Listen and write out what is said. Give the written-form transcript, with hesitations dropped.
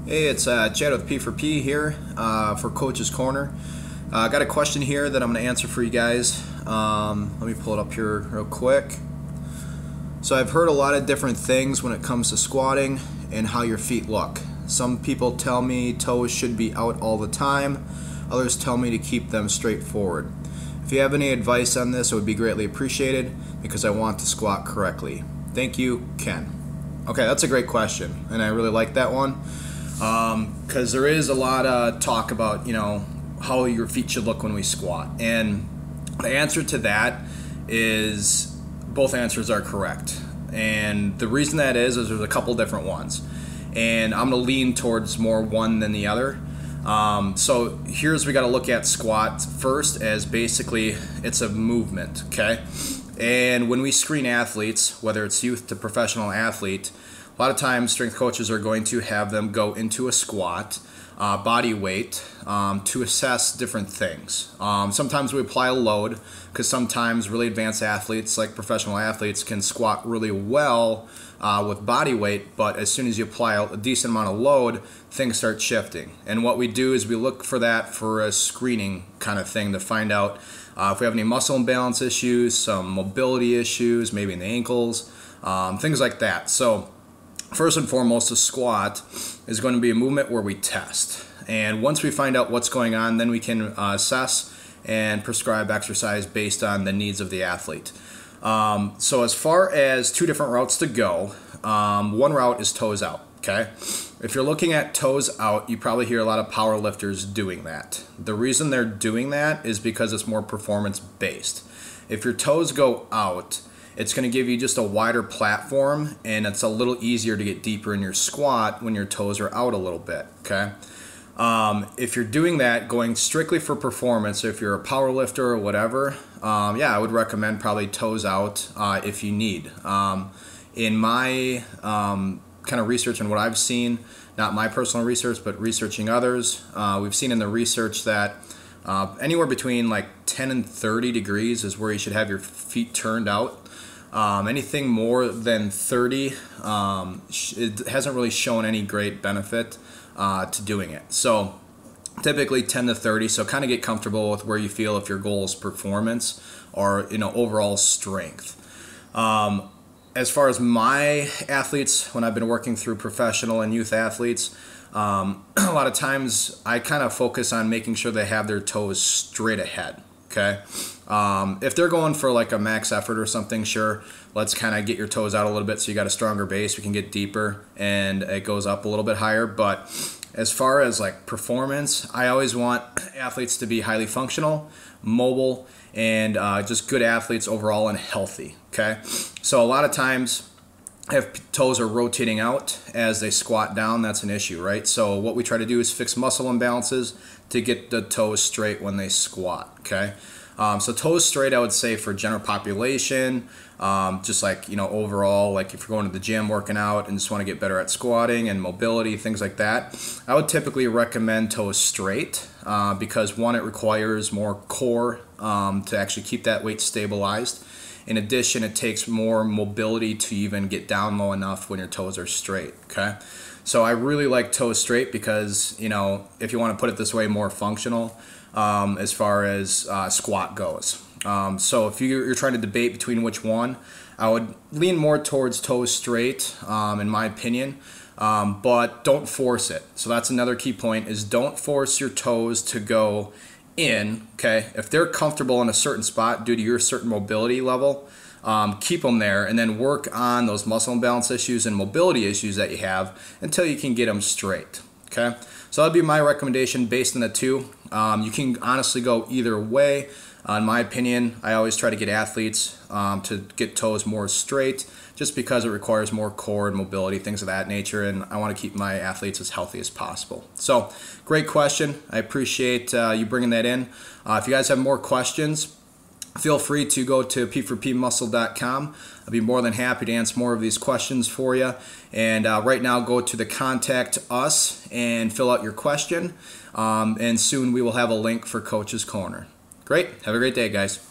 Hey, it's Chad with P4P here for Coach's Corner. I got a question here that I'm going to answer for you guys. Let me pull it up here real quick. So I've heard a lot of different things when it comes to squatting and how your feet look. Some people tell me toes should be out all the time. Others tell me to keep them straight forward. If you have any advice on this, it would be greatly appreciated because I want to squat correctly. Thank you, Ken. Okay, that's a great question, and I really like that one. Because there is a lot of talk about, how your feet should look when we squat. And the answer to that is both answers are correct. And the reason that is there's a couple different ones. And I'm going to lean towards more one than the other. So here's we got to look at squat first as basically it's a movement, okay? And when we screen athletes, whether it's youth to professional athlete, a lot of times strength coaches are going to have them go into a squat, body weight, to assess different things. Sometimes we apply a load because sometimes really advanced athletes like professional athletes can squat really well with body weight, but as soon as you apply a decent amount of load, things start shifting. And what we do is we look for that for a screening kind of thing to find out if we have any muscle imbalance issues, some mobility issues, maybe in the ankles, things like that. So first and foremost, a squat is going to be a movement where we test. And once we find out what's going on, then we can assess and prescribe exercise based on the needs of the athlete. So as far as two different routes to go, one route is toes out, okay? If you're looking at toes out, you probably hear a lot of power lifters doing that. The reason they're doing that is because it's more performance based. If your toes go out, it's going to give you just a wider platform, and it's a little easier to get deeper in your squat when your toes are out a little bit, okay? If you're doing that, going strictly for performance, if you're a power lifter or whatever, yeah, I would recommend probably toes out if you need. In my kind of research and what I've seen, not my personal research, but researching others, we've seen in the research that anywhere between like 10 and 30 degrees is where you should have your feet turned out. Anything more than 30, it hasn't really shown any great benefit to doing it. So typically 10 to 30, so kind of get comfortable with where you feel if your goal is performance or overall strength. As far as my athletes, when I've been working through professional and youth athletes, a lot of times I kind of focus on making sure they have their toes straight ahead. Okay, if they're going for like a max effort or something, sure, let's kind of get your toes out a little bit so you got a stronger base, we can get deeper and it goes up a little bit higher. But as far as like performance, I always want athletes to be highly functional, mobile, and just good athletes overall and healthy, okay? So a lot of times if toes are rotating out as they squat down, that's an issue, right? So what we try to do is fix muscle imbalances to get the toes straight when they squat, okay? So toes straight, I would say for general population, just like, overall, like if you're going to the gym working out and just want to get better at squatting and mobility, things like that, I would typically recommend toes straight because one, it requires more core to actually keep that weight stabilized. In addition, it takes more mobility to even get down low enough when your toes are straight, okay? So I really like toes straight because, if you want to put it this way, more functional as far as squat goes. So if you're trying to debate between which one, I would lean more towards toes straight, in my opinion, but don't force it. So that's another key point is don't force your toes to go in, okay? If they're comfortable in a certain spot due to your certain mobility level, keep them there and then work on those muscle imbalance issues and mobility issues that you have until you can get them straight, okay? So that'd be my recommendation based on the two. You can honestly go either way. In my opinion, I always try to get athletes to get toes more straight just because it requires more core and mobility, things of that nature, and I want to keep my athletes as healthy as possible. So, great question. I appreciate you bringing that in. If you guys have more questions, feel free to go to p4pmuscle.com. I'll be more than happy to answer more of these questions for you. And right now, go to the Contact Us and fill out your question. And soon we will have a link for Coach's Corner. Great. Have a great day, guys.